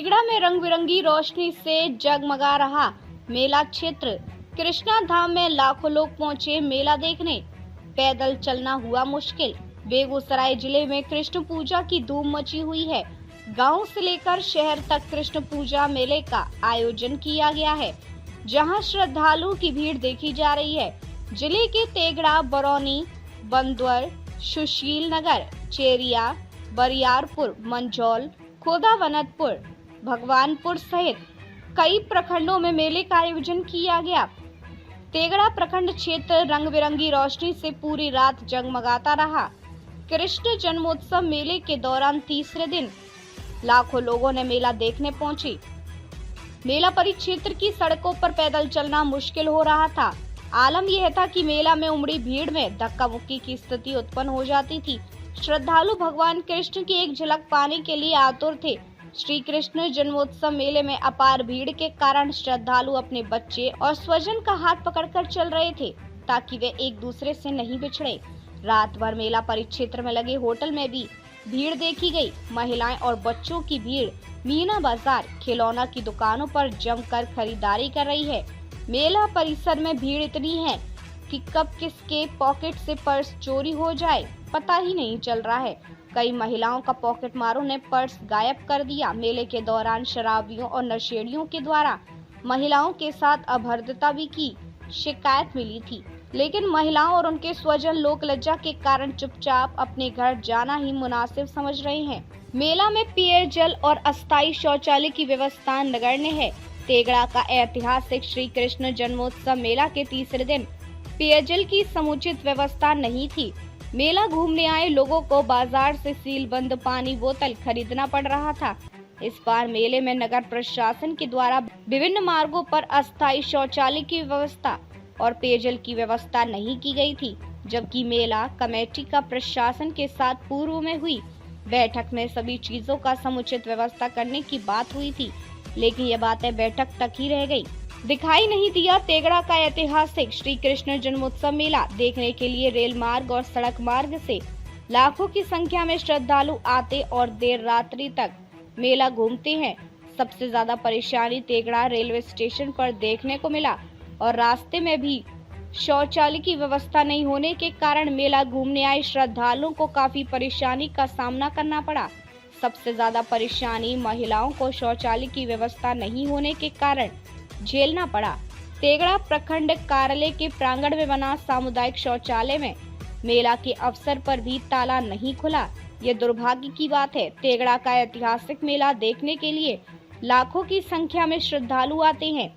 तेगड़ा में रंग बिरंगी रोशनी से जगमगा रहा मेला क्षेत्र। कृष्णा धाम में लाखों लोग पहुंचे मेला देखने। पैदल चलना हुआ मुश्किल। बेगूसराय जिले में कृष्ण पूजा की धूम मची हुई है। गांव से लेकर शहर तक कृष्ण पूजा मेले का आयोजन किया गया है, जहां श्रद्धालुओं की भीड़ देखी जा रही है। जिले के तेगड़ा, बरौनी, बंदवर, सुशील नगर, चेरिया, बरियारपुर, मंझौल, खोदावनतपुर, भगवानपुर सहित कई प्रखंडों में मेले का आयोजन किया गया। तेगड़ा प्रखंड क्षेत्र रंग बिरंगी रोशनी से पूरी रात जगमगाता रहा। कृष्ण जन्मोत्सव मेले के दौरान तीसरे दिन लाखों लोगों ने मेला देखने पहुंचे। मेला परिक्षेत्र की सड़कों पर पैदल चलना मुश्किल हो रहा था। आलम यह था कि मेला में उमड़ी भीड़ में धक्का मुक्की की स्थिति उत्पन्न हो जाती थी। श्रद्धालु भगवान कृष्ण की एक झलक पाने के लिए आतुर थे। श्री कृष्ण जन्मोत्सव मेले में अपार भीड़ के कारण श्रद्धालु अपने बच्चे और स्वजन का हाथ पकड़कर चल रहे थे, ताकि वे एक दूसरे से नहीं बिछड़े। रात भर मेला परिक्षेत्र में लगे होटल में भी भीड़ देखी गई। महिलाएं और बच्चों की भीड़ मीना बाजार, खिलौना की दुकानों पर जमकर खरीदारी कर रही है। मेला परिसर में भीड़ इतनी है कि कब किसके पॉकेट से पर्स चोरी हो जाए पता ही नहीं चल रहा है। कई महिलाओं का पॉकेट मारों ने पर्स गायब कर दिया। मेले के दौरान शराबियों और नशेड़ियों के द्वारा महिलाओं के साथ अभद्रता भी की शिकायत मिली थी, लेकिन महिलाओं और उनके स्वजन लोक लज्जा के कारण चुपचाप अपने घर जाना ही मुनासिब समझ रहे हैं। मेला में पेयजल और अस्थायी शौचालय की व्यवस्था नगण्य है। तेगड़ा का ऐतिहासिक श्री कृष्ण जन्मोत्सव मेला के तीसरे दिन पेयजल की समुचित व्यवस्था नहीं थी। मेला घूमने आए लोगों को बाजार से सीलबंद पानी बोतल खरीदना पड़ रहा था। इस बार मेले में नगर प्रशासन के द्वारा विभिन्न मार्गों पर अस्थायी शौचालय की व्यवस्था और पेयजल की व्यवस्था नहीं की गई थी, जबकि मेला कमेटी का प्रशासन के साथ पूर्व में हुई बैठक में सभी चीजों का समुचित व्यवस्था करने की बात हुई थी, लेकिन ये बातें बैठक तक ही रह गई। दिखाई नहीं दिया तेगड़ा का ऐतिहासिक श्री कृष्ण जन्मोत्सव मेला। देखने के लिए रेल मार्ग और सड़क मार्ग से लाखों की संख्या में श्रद्धालु आते और देर रात्रि तक मेला घूमते हैं। सबसे ज्यादा परेशानी तेगड़ा रेलवे स्टेशन पर देखने को मिला और रास्ते में भी शौचालय की व्यवस्था नहीं होने के कारण मेला घूमने आए श्रद्धालुओं को काफी परेशानी का सामना करना पड़ा। सबसे ज्यादा परेशानी महिलाओं को शौचालय की व्यवस्था नहीं होने के कारण झेलना पड़ा। तेगड़ा प्रखंड कार्यालय के प्रांगण में बना सामुदायिक शौचालय में मेला के अवसर पर भी ताला नहीं खुला। ये दुर्भाग्य की बात है। तेगड़ा का ऐतिहासिक मेला देखने के लिए लाखों की संख्या में श्रद्धालु आते हैं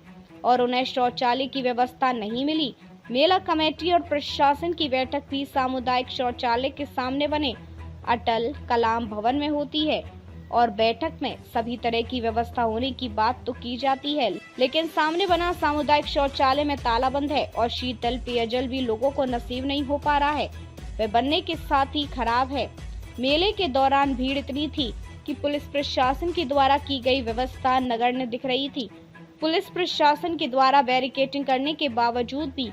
और उन्हें शौचालय की व्यवस्था नहीं मिली। मेला कमेटी और प्रशासन की बैठक भी सामुदायिक शौचालय के सामने बने अटल कलाम भवन में होती है और बैठक में सभी तरह की व्यवस्था होने की बात तो की जाती है, लेकिन सामने बना सामुदायिक शौचालय में ताला बंद है और शीतल पेयजल भी लोगों को नसीब नहीं हो पा रहा है। वह बनने के साथ ही खराब है। मेले के दौरान भीड़ इतनी थी कि पुलिस प्रशासन के द्वारा की गई व्यवस्था नगण्य दिख रही थी। पुलिस प्रशासन के द्वारा बैरिकेडिंग करने के बावजूद भी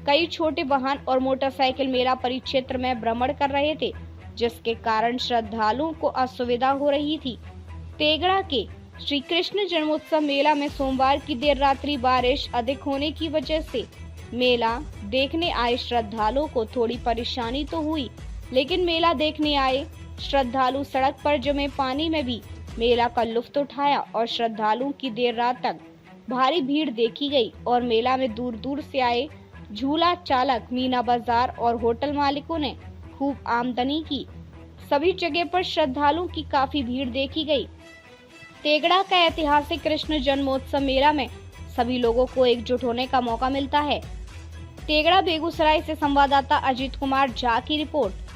कई छोटे वाहन और मोटरसाइकिल मेला परिक्षेत्र में भ्रमण कर रहे थे, जिसके कारण श्रद्धालुओं को असुविधा हो रही थी। तेगड़ा के श्री कृष्ण जन्मोत्सव मेला में सोमवार की देर रात्रि बारिश अधिक होने की वजह से मेला देखने आए श्रद्धालुओं को थोड़ी परेशानी तो हुई, लेकिन मेला देखने आए श्रद्धालु सड़क पर जमे पानी में भी मेला का लुत्फ उठाया और श्रद्धालुओं की देर रात तक भारी भीड़ देखी गई और मेला में दूर दूर से आए झूला चालक, मीना बाजार और होटल मालिकों ने खूब आमदनी की। सभी जगह पर श्रद्धालुओं की काफी भीड़ देखी गई। तेगड़ा का ऐतिहासिक कृष्ण जन्मोत्सव मेला में सभी लोगों को एकजुट होने का मौका मिलता है। तेगड़ा बेगूसराय से संवाददाता अजीत कुमार झा की रिपोर्ट।